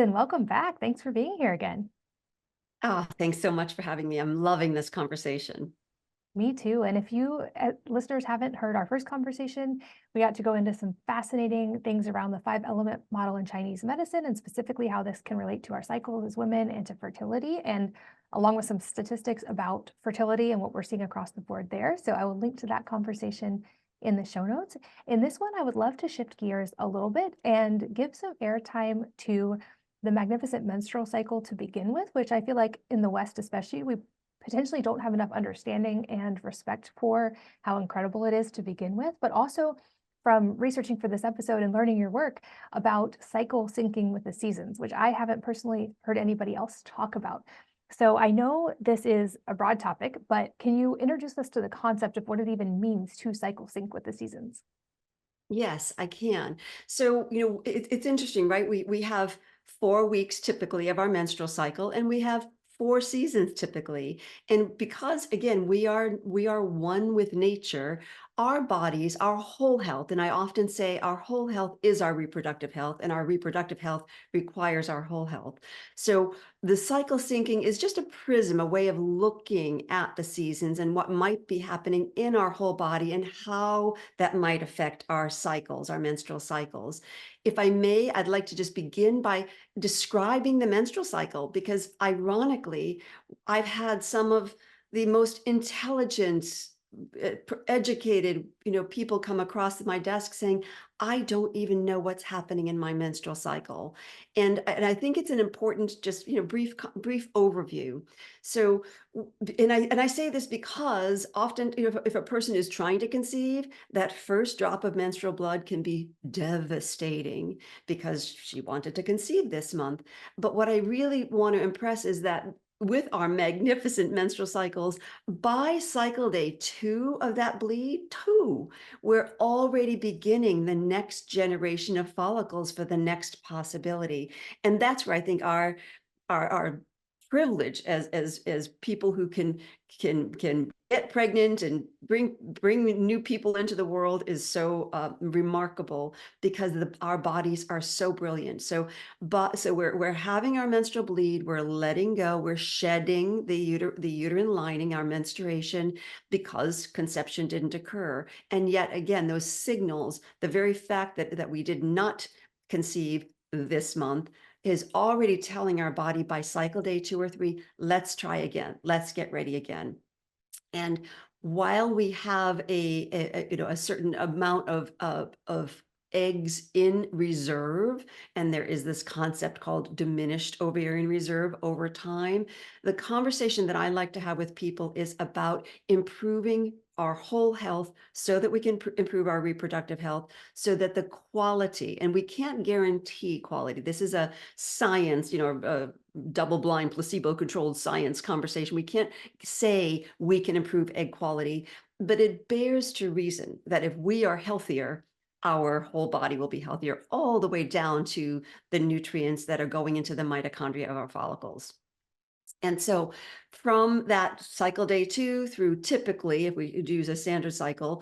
Susan, welcome back. Thanks for being here again. Oh, thanks so much for having me. I'm loving this conversation. Me too. And if you listeners haven't heard our first conversation, we got to go into some fascinating things around the five element model in Chinese medicine and specifically how this can relate to our cycles as women and to fertility, and along with some statistics about fertility and what we're seeing across the board there. So I will link to that conversation in the show notes. In this one, I would love to shift gears a little bit and give some airtime to the magnificent menstrual cycle to begin with, which I feel like in the West, especially, we potentially don't have enough understanding and respect for how incredible it is to begin with, but also from researching for this episode and learning your work about cycle syncing with the seasons, which I haven't personally heard anybody else talk about. So I know this is a broad topic, but can you introduce us to the concept of what it even means to cycle sync with the seasons? Yes, I can. So, it's interesting, right? We have 4 weeks typically of our menstrual cycle, and we have 4 seasons typically. And because again, we are one with nature, our bodies, our whole health, and I often say our whole health is our reproductive health, and our reproductive health requires our whole health. So the cycle syncing is just a prism, a way of looking at the seasons and what might be happening in our whole body and how that might affect our cycles, our menstrual cycles. If I may, I'd like to just begin by describing the menstrual cycle because ironically, I've had some of the most intelligent, educated, people come across my desk saying, I don't even know what's happening in my menstrual cycle. And I think it's an important, just, brief overview. So, and I say this because often, if a person is trying to conceive, that first drop of menstrual blood can be devastating because she wanted to conceive this month. But what I really want to impress is that with our magnificent menstrual cycles, by cycle day 2 of that bleed, 2, we're already beginning the next generation of follicles for the next possibility. And that's where I think our privilege as people who can get pregnant and bring new people into the world is so remarkable because our bodies are so brilliant. So we're having our menstrual bleed, we're letting go, we're shedding the uterine lining, our menstruation, because conception didn't occur. And yet again, those signals, the very fact that we did not conceive this month is already telling our body by cycle day 2 or 3, let's try again. Let's get ready again. And while we have a certain amount of eggs in reserve, and there is this concept called diminished ovarian reserve over time, the conversation that I like to have with people is about improving our whole health so that we can improve our reproductive health, so that the quality, and we can't guarantee quality. This is a science, a double-blind, placebo-controlled science conversation. We can't say we can improve egg quality, but it bears to reason that if we are healthier, our whole body will be healthier, all the way down to the nutrients that are going into the mitochondria of our follicles. And so from that cycle day 2 through, typically, if we use a standard cycle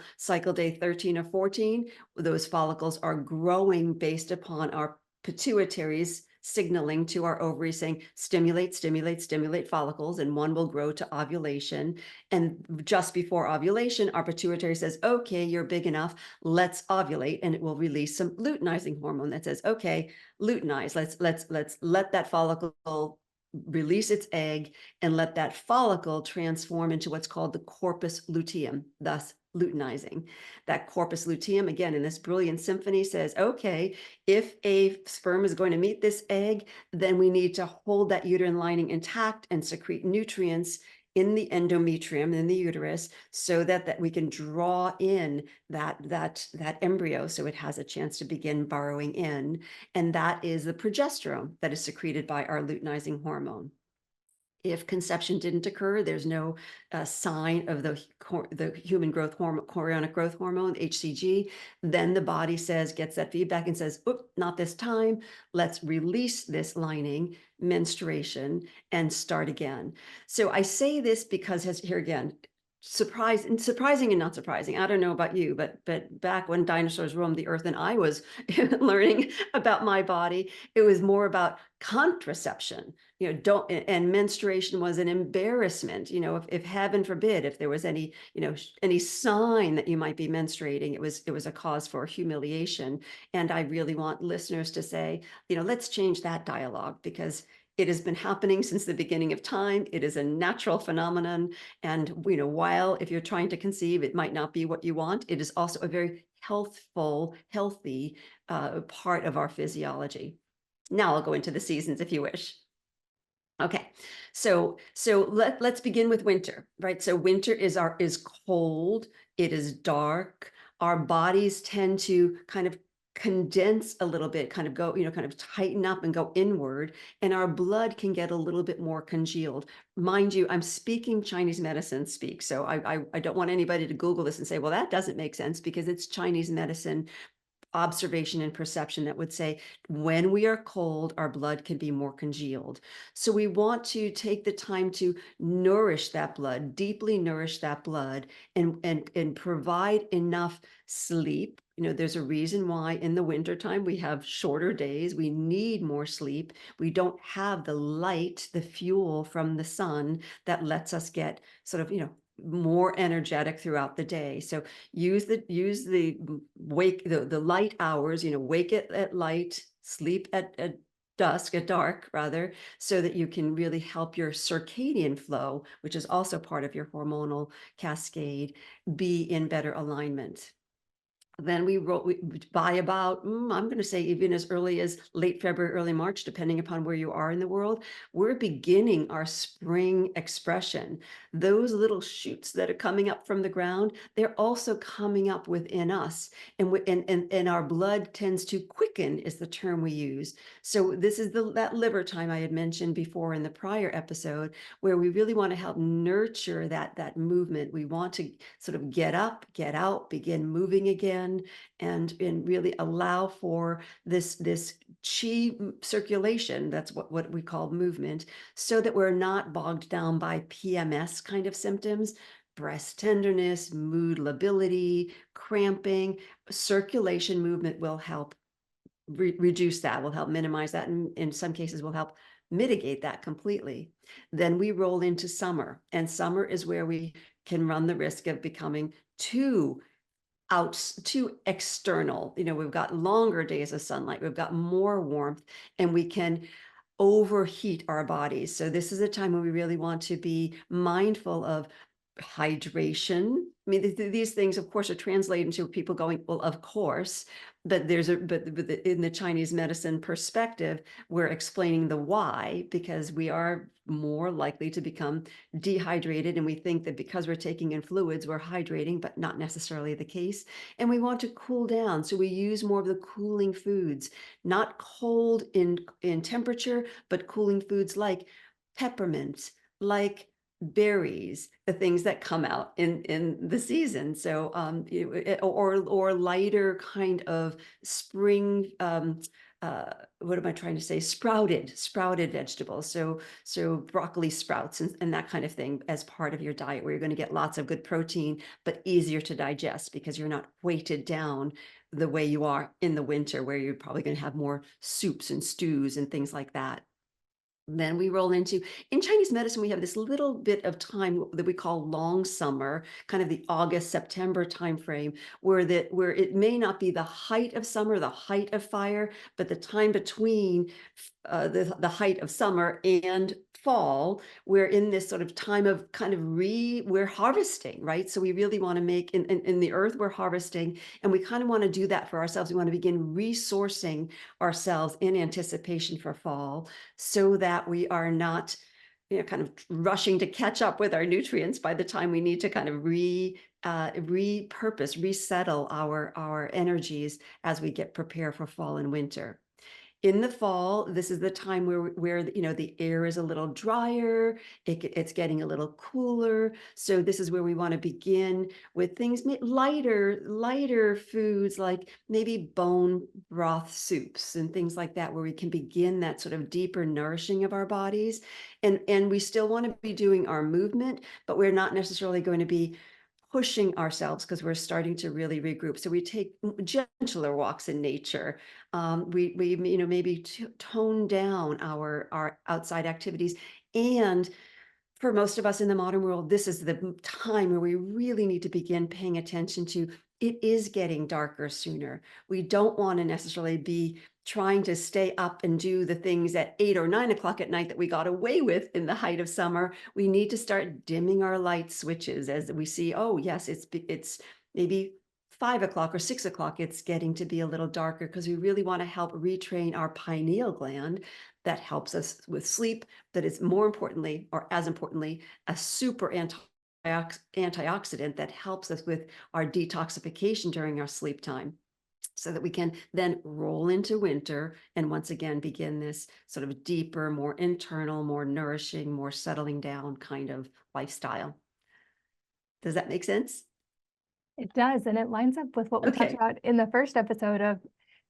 day 13 or 14, those follicles are growing based upon our pituitaries signaling to our ovaries saying, stimulate, stimulate, stimulate follicles, and one will grow to ovulation. And just before ovulation, our pituitary says, okay, you're big enough, let's ovulate, and it will release some luteinizing hormone that says, okay, luteinize, let's let that follicle release its egg and let that follicle transform into what's called the corpus luteum, thus luteinizing. That corpus luteum, again, in this brilliant symphony, says, okay, if a sperm is going to meet this egg, then we need to hold that uterine lining intact and secrete nutrients in the endometrium, in the uterus, so that we can draw in that embryo so it has a chance to begin burrowing in. And that is the progesterone that is secreted by our luteinizing hormone. If conception didn't occur, there's no sign of the human growth hormone, chorionic growth hormone, HCG. Then the body gets that feedback and says, "Oop, not this time. Let's release this lining, menstruation, and start again." So I say this because, here again, surprising and not surprising. I don't know about you, but back when dinosaurs roamed the earth and I was learning about my body, it was more about contraception. Don't and menstruation was an embarrassment. If heaven forbid, if there was any, any sign that you might be menstruating, it was a cause for humiliation. And I really want listeners to say, let's change that dialogue, because it has been happening since the beginning of time. It is a natural phenomenon. And, while if you're trying to conceive, it might not be what you want, it is also a very healthy part of our physiology. Now I'll go into the seasons if you wish. Okay, so let's begin with winter, right? So winter is cold, it is dark. Our bodies tend to kind of condense a little bit, kind of go, kind of tighten up and go inward, and our blood can get a little bit more congealed. Mind you, I'm speaking Chinese medicine speak, so I don't want anybody to Google this and say, well, that doesn't make sense, because it's Chinese medicine observation and perception that would say when we are cold, our blood can be more congealed. So we want to take the time to nourish that blood, deeply nourish that blood, and provide enough sleep. There's a reason why in the wintertime we have shorter days. We need more sleep. We don't have the light, the fuel from the sun that lets us get sort of, more energetic throughout the day. So use the wake the light hours, wake at light, sleep at dusk, at dark rather, so that you can really help your circadian flow, which is also part of your hormonal cascade, be in better alignment. Then by about, I'm going to say even as early as late February, early March, depending upon where you are in the world, we're beginning our spring expression. Those little shoots that are coming up from the ground, they're also coming up within us. And our blood tends to quicken is the term we use. So this is that liver time I had mentioned before in the prior episode, where we really want to help nurture that movement. We want to sort of get up, get out, begin moving again, and really allow for this chi circulation. That's what we call movement, so that we're not bogged down by PMS kind of symptoms. Breast tenderness, mood lability, cramping. Circulation movement will help reduce that, will help minimize that, and in some cases will help mitigate that completely. Then we roll into summer, and summer is where we can run the risk of becoming too external. We've got longer days of sunlight, we've got more warmth, and we can overheat our bodies. So this is a time when we really want to be mindful of hydration. I mean, these things, of course, are translated into people going, well, of course, but in the Chinese medicine perspective, we're explaining the why, because we are more likely to become dehydrated, and we think that because we're taking in fluids, we're hydrating, but not necessarily the case. And we want to cool down, so we use more of the cooling foods, not cold in temperature, but cooling foods like peppermints, like berries, the things that come out in the season. So or lighter kind of spring, what am I trying to say, sprouted vegetables, so broccoli sprouts and that kind of thing, as part of your diet, where you're going to get lots of good protein but easier to digest, because you're not weighted down the way you are in the winter, where you're probably going to have more soups and stews and things like that. Then we roll into, in Chinese medicine, we have this little bit of time that we call long summer, kind of the August, September timeframe, where it may not be the height of summer, the height of fire, but the time between the height of summer and fall, we're in this sort of time of kind of we're harvesting, right? So we really want to make, in the earth, we're harvesting, and we kind of want to do that for ourselves. We want to begin resourcing ourselves in anticipation for fall, so that we are not, kind of rushing to catch up with our nutrients by the time we need to kind of repurpose, resettle our energies as we get prepared for fall and winter. In the fall, this is the time where the air is a little drier, it's getting a little cooler. So this is where we want to begin with things lighter foods like maybe bone broth soups and things like that, where we can begin that sort of deeper nourishing of our bodies. And we still want to be doing our movement, but we're not necessarily going to be pushing ourselves because we're starting to really regroup. So we take gentler walks in nature. We maybe tone down our outside activities. And for most of us in the modern world, this is the time where we really need to begin paying attention to it is getting darker sooner. We don't want to necessarily be trying to stay up and do the things at 8 or 9 o'clock at night that we got away with in the height of summer. We need to start dimming our light switches as we see, oh, yes, it's maybe 5 o'clock or 6 o'clock. It's getting to be a little darker because we really want to help retrain our pineal gland that helps us with sleep, that is more importantly, or as importantly, a super antioxidant that helps us with our detoxification during our sleep time, so that we can then roll into winter and once again begin this sort of deeper, more internal, more nourishing, more settling down kind of lifestyle. Does that make sense? It does, and it lines up with what we talked Okay. about in the first episode of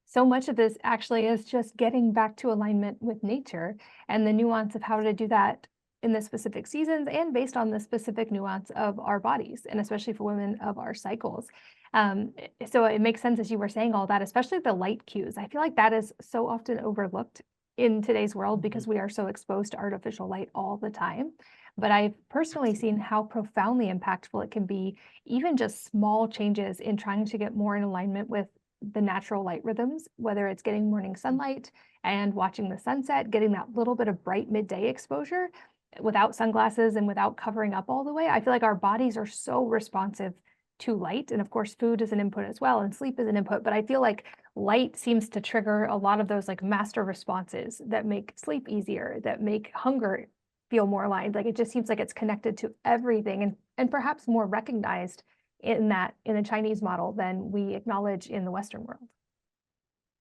so much of this actually is just getting back to alignment with nature and the nuance of how to do that in the specific seasons and based on the specific nuance of our bodies, and especially for women of our cycles. So it makes sense as you were saying all that, especially the light cues. I feel like that is so often overlooked in today's world Mhm. because we are so exposed to artificial light all the time. But I've personally seen Absolutely. how profoundly impactful it can be, even just small changes in trying to get more in alignment with the natural light rhythms, whether it's getting morning sunlight and watching the sunset, getting that little bit of bright midday exposure without sunglasses and without covering up all the way. I feel like our bodies are so responsive to light. And of course, food is an input as well, and sleep is an input. But I feel like light seems to trigger a lot of those like master responses that make sleep easier, that make hunger feel more aligned. Like it just seems like it's connected to everything and perhaps more recognized in the Chinese model than we acknowledge in the Western world.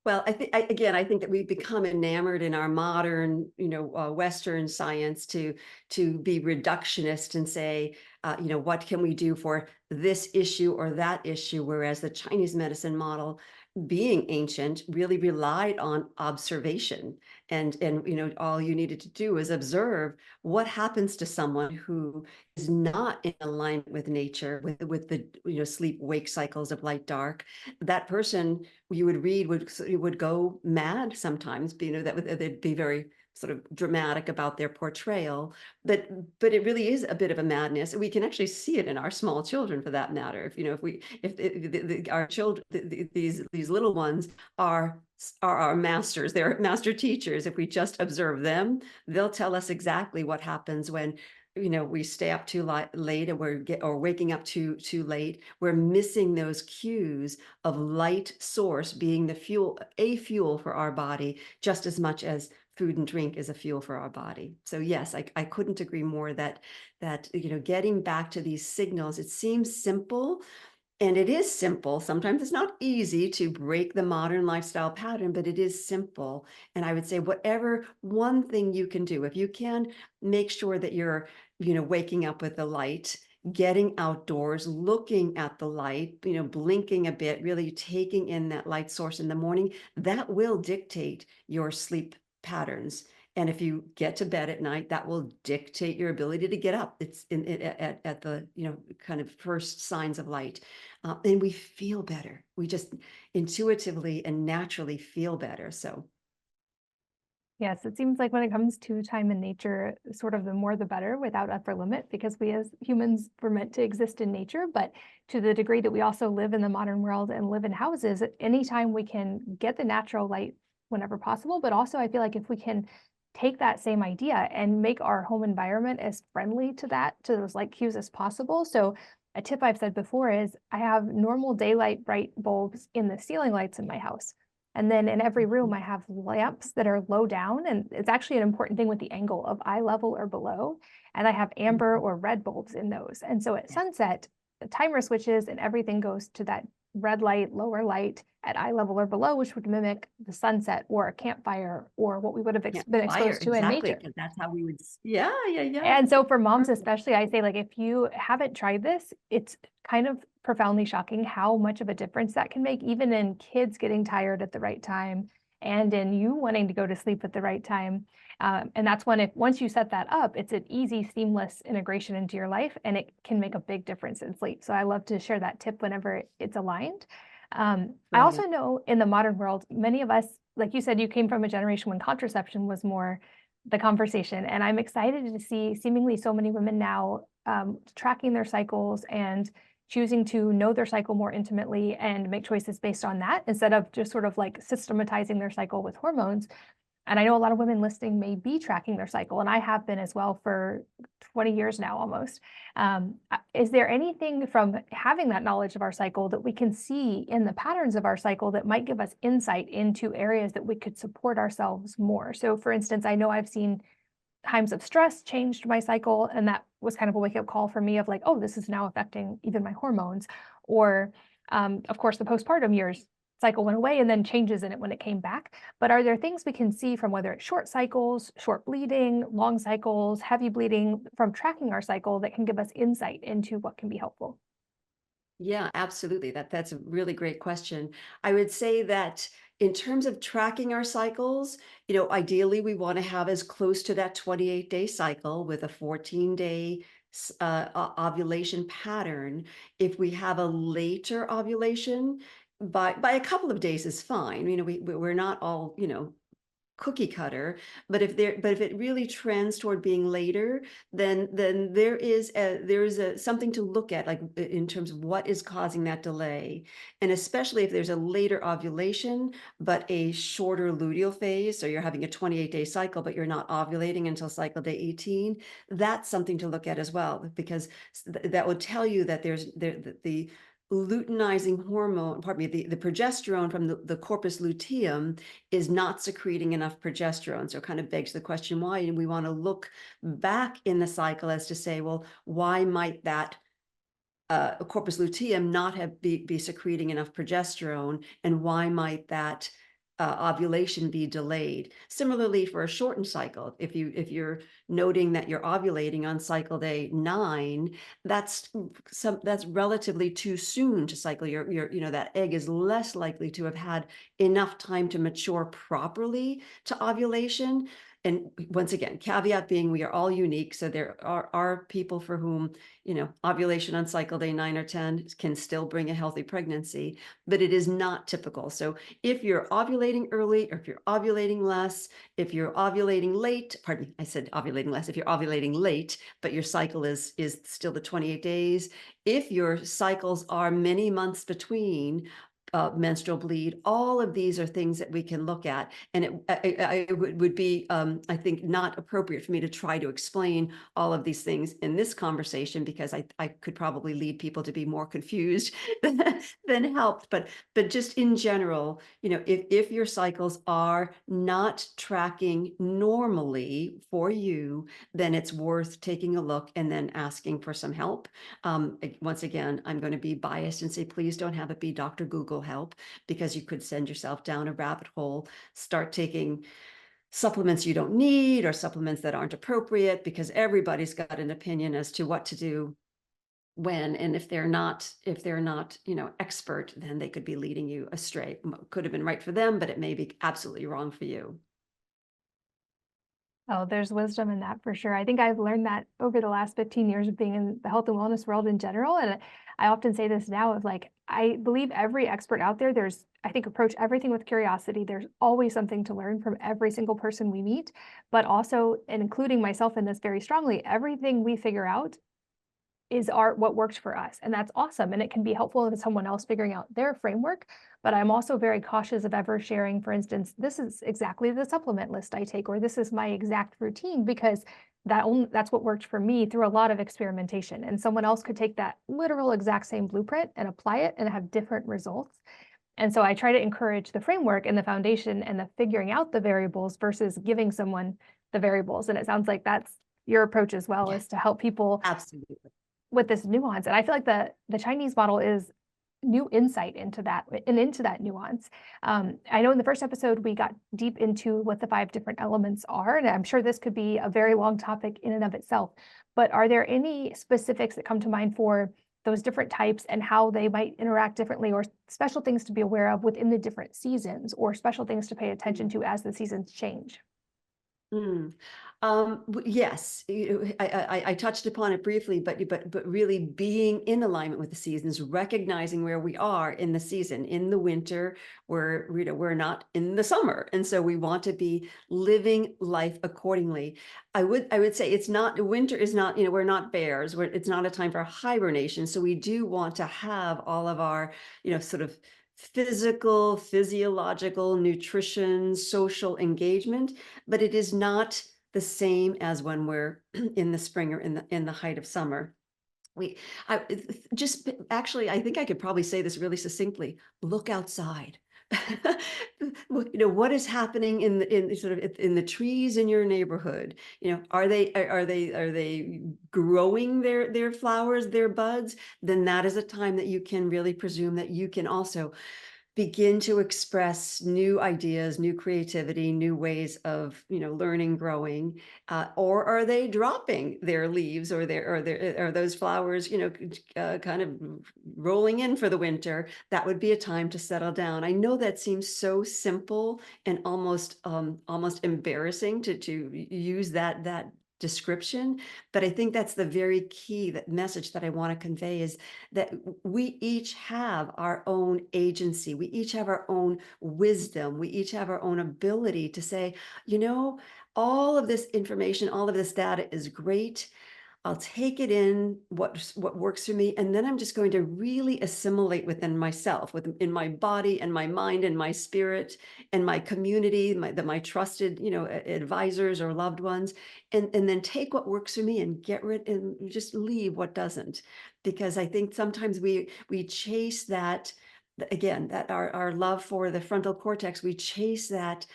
Well, I think that we've become enamored in our modern, Western science to be reductionist and say, what can we do for this issue or that issue? Whereas the Chinese medicine model, being ancient, really relied on observation, and all you needed to do is observe what happens to someone who is not in alignment with nature, with the sleep wake cycles of light dark. That person you would read would go mad sometimes, they'd be very sort of dramatic about their portrayal, but it really is a bit of a madness. We can actually see it in our small children, for that matter. If our children, these little ones are our masters, they're master teachers. If we just observe them, they'll tell us exactly what happens when we stay up too late, and or waking up too late. We're missing those cues of light source being a fuel for our body, just as much as food and drink is a fuel for our body. So yes, I couldn't agree more that getting back to these signals, it seems simple, and it is simple. Sometimes it's not easy to break the modern lifestyle pattern, but it is simple. And I would say whatever one thing you can do, if you can make sure that you're, waking up with the light, getting outdoors, looking at the light, blinking a bit, really taking in that light source in the morning, that will dictate your sleep patterns. And if you get to bed at night, that will dictate your ability to get up. It's at the kind of first signs of light. And we feel better. We just intuitively and naturally feel better. So, Yes, it seems like when it comes to time in nature, sort of the more the better without upper limit, because we as humans were meant to exist in nature. But to the degree that we also live in the modern world and live in houses, anytime we can get the natural light whenever possible. But also, I feel like if we can take that same idea and make our home environment as friendly to to those light cues as possible. So, a tip I've said before is I have normal daylight bright bulbs in the ceiling lights in my house. And then in every room, I have lamps that are low down, and it's actually an important thing with the angle of eye level or below. And I have amber mhm, or red bulbs in those. And so at yes. sunset, the timer switches and everything goes to that red light, lower light at eye level or below, which would mimic the sunset or a campfire or what we would have Yeah, been fire, exposed to in exactly, nature. because that's how we would yeah, yeah, yeah. And so for moms Perfect. especially, I say, like, if you haven't tried this, it's kind of profoundly shocking how much of a difference that can make, even in kids getting tired at the right time and in you wanting to go to sleep at the right time. And that's when if once you set that up, it's an easy, seamless integration into your life, and it can make a big difference in sleep. So I love to share that tip whenever it's aligned. I also Brilliant. know in the modern world, many of us, like you said, you came from a generation when contraception was more the conversation. And I'm excited to see seemingly so many women now tracking their cycles and choosing to know their cycle more intimately and make choices based on that instead of just sort of like systematizing their cycle with hormones. And I know a lot of women listening may be tracking their cycle, and I have been as well for 20 years now almost. Is there anything from having that knowledge of our cycle that we can see in the patterns of our cycle that might give us insight into areas that we could support ourselves more? So, for instance, I know I've seen times of stress changed my cycle, and that was kind of a wake up call for me of like, oh, this is now affecting even my hormones. Or, of course, the postpartum years cycle went away and then changes in it when it came back. But are there things we can see from whether it's short cycles, short bleeding, long cycles, heavy bleeding from tracking our cycle that can give us insight into what can be helpful? Yeah, absolutely. That's a really great question. I would say that in terms of tracking our cycles, ideally we want to have as close to that 28-day cycle with a 14-day ovulation pattern. If we have a later ovulation, by a couple of days is fine. We're not all, cookie cutter, but if it really trends toward being later, then there is a something to look at, like in terms of what is causing that delay. And especially if there's a later ovulation but a shorter luteal phase, so you're having a 28-day cycle but you're not ovulating until cycle day 18, that's something to look at as well, because that would tell you that the luteinizing hormone, pardon me, the progesterone from the corpus luteum is not secreting enough progesterone. So it kind of begs the question why. And we want to look back in the cycle as to say, well, why might that corpus luteum not be secreting enough progesterone, and why might that ovulation be delayed? Similarly, for a shortened cycle, if you're noting that you're ovulating on cycle day 9, that's relatively too soon to cycle. That egg is less likely to have had enough time to mature properly to ovulation. And once again, caveat being we are all unique, so there are people for whom ovulation on cycle day 9 or 10 can still bring a healthy pregnancy, but it is not typical. So if you're ovulating early, or if you're ovulating less, if you're ovulating late, pardon me, I said ovulating less, if you're ovulating late, but your cycle is still the 28 days, if your cycles are many months between menstrual bleed, all of these are things that we can look at. And it would be, I think, not appropriate for me to try to explain all of these things in this conversation, because I could probably lead people to be more confused than helped. But just in general, if your cycles are not tracking normally for you, then it's worth taking a look and then asking for some help. Once again, I'm going to be biased and say, please don't have it be Dr. Google help, because you could send yourself down a rabbit hole, start taking supplements you don't need or supplements that aren't appropriate, because everybody's got an opinion as to what to do when. And if they're not expert, then they could be leading you astray. Could have been right for them, but it may be absolutely wrong for you. Oh, there's wisdom in that for sure. I think I've learned that over the last 15 years of being in the health and wellness world in general. And I often say this now of like, I believe every expert out there, I think, approach everything with curiosity. There's always something to learn from every single person we meet, but also, and including myself in this very strongly, everything we figure out is what works for us. And that's awesome. And it can be helpful if someone else figuring out their framework. But I'm also very cautious of ever sharing, for instance, this is exactly the supplement list I take, or this is my exact routine, because that's what worked for me through a lot of experimentation. And someone else could take that literal exact same blueprint and apply it and have different results. And so I try to encourage the framework and the foundation and the figuring out the variables versus giving someone the variables. And it sounds like that's your approach as well, Yes, is to help people absolutely. with this nuance. And I feel like the Chinese model is new insight into that and into that nuance. I know in the first episode we got deep into what the five different elements are, and I'm sure this could be a very long topic in and of itself. But are there any specifics that come to mind for those different types and how they might interact differently, or special things to be aware of within the different seasons, or special things to pay attention to as the seasons change? Mm. Yes, I touched upon it briefly, but really being in alignment with the seasons, recognizing where we are in the season. In the winter, we're not in the summer, and so we want to be living life accordingly. I would say it's not winter is not, we're not bears. It's not a time for hibernation, so we do want to have all of our, sort of physical, physiological, nutrition, social engagement, but it is not the same as when we're in the spring or in the height of summer. We I just actually, I think I could probably say this really succinctly. Look outside. What is happening in sort of in the trees in your neighborhood? Are they growing their flowers, their buds? Then that is a time that you can really presume that you can also begin to express new ideas, new creativity, new ways of, learning, growing, or are they dropping their leaves, or those flowers, kind of rolling in for the winter? That would be a time to settle down. I know that seems so simple and almost embarrassing to use that description, but I think that's the very key, that message that I want to convey is that we each have our own agency. We each have our own wisdom. We each have our own ability to say, all of this information, all of this data is great. I'll take it in, what works for me, and then I'm just going to really assimilate within myself, in my body and my mind and my spirit and my community, my trusted, advisors or loved ones, and then take what works for me and get rid and just leave what doesn't. Because I think sometimes we chase that. Again, that our love for the frontal cortex, we chase that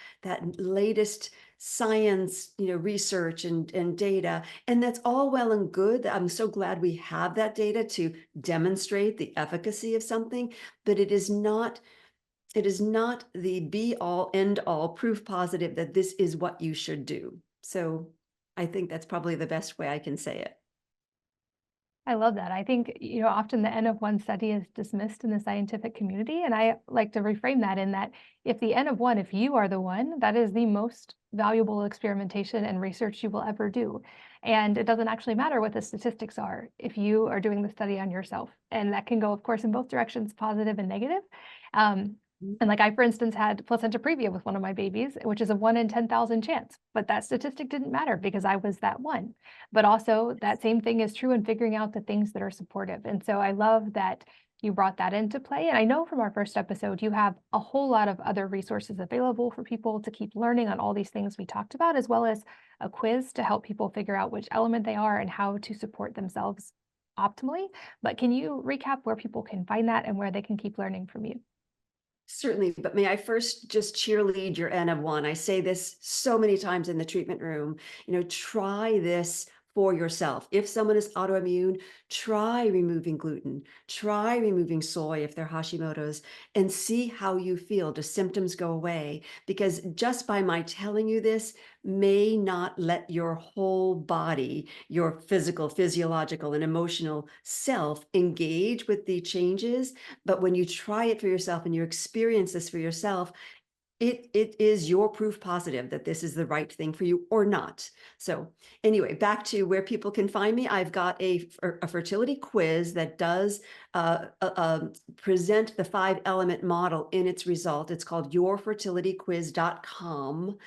latest science, research and data, and that's all well and good. I'm so glad we have that data to demonstrate the efficacy of something, but it is not the be all end all proof positive that this is what you should do. So I think that's probably the best way I can say it. I love that. I think, often the N of one study is dismissed in the scientific community. And I like to reframe that in that if the N of one, if you are the one, that is the most valuable experimentation and research you will ever do. And it doesn't actually matter what the statistics are if you are doing the study on yourself. And that can go, of course, in both directions, positive and negative. Um, and like I, for instance, had placenta previa with one of my babies, which is a 1 in 10,000 chance. But that statistic didn't matter because I was that one. But also that same thing is true in figuring out the things that are supportive. And so I love that you brought that into play. And I know from our first episode, you have a whole lot of other resources available for people to keep learning on all these things we talked about, as well as a quiz to help people figure out which element they are and how to support themselves optimally. But can you recap where people can find that and where they can keep learning from you? Certainly, but may I first just cheerlead your N of one? I say this so many times in the treatment room. Try this for yourself. If someone is autoimmune, try removing gluten, try removing soy if they're Hashimoto's, and see how you feel. Do symptoms go away? Because just by my telling you this may not let your whole body, your physical, physiological, and emotional self engage with the changes. But when you try it for yourself and you experience this for yourself, it is your proof positive that this is the right thing for you or not. So anyway, back to where people can find me. I've got a fertility quiz that does present the 5-element model in its result. It's called yourfertilityquiz.com.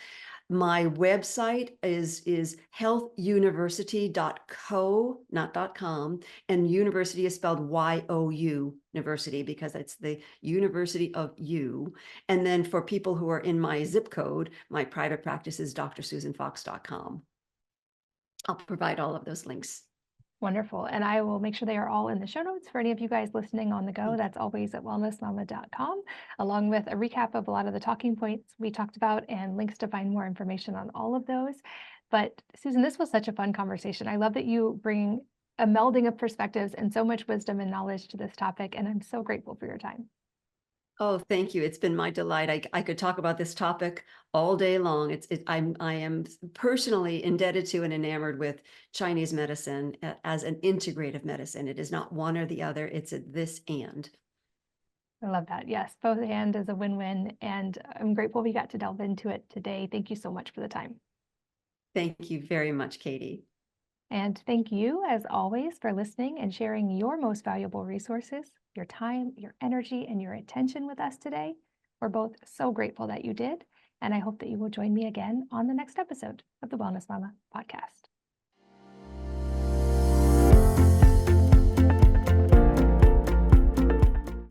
My website is healthuniversity.co, not .com, and university is spelled Y-O-U, university, because it's the University of You. And then for people who are in my zip code, my private practice is drsusanfox.com. I'll provide all of those links. Wonderful. And I will make sure they are all in the show notes for any of you guys listening on the go. Thank you. That's always at wellnessmama.com, along with a recap of a lot of the talking points we talked about and links to find more information on all of those. But Susan, this was such a fun conversation. I love that you bring a melding of perspectives and so much wisdom and knowledge to this topic. And I'm so grateful for your time. Oh, thank you. It's been my delight. I could talk about this topic all day long. I am personally indebted to and enamored with Chinese medicine as an integrative medicine. It is not one or the other. It's a this and. I love that. Yes, both and is a win-win. And I'm grateful we got to delve into it today. Thank you so much for the time. Thank you very much, Katie. And thank you, as always, for listening and sharing your most valuable resources, your time, your energy, and your attention with us today. We're both so grateful that you did. And I hope that you will join me again on the next episode of the Wellness Mama podcast.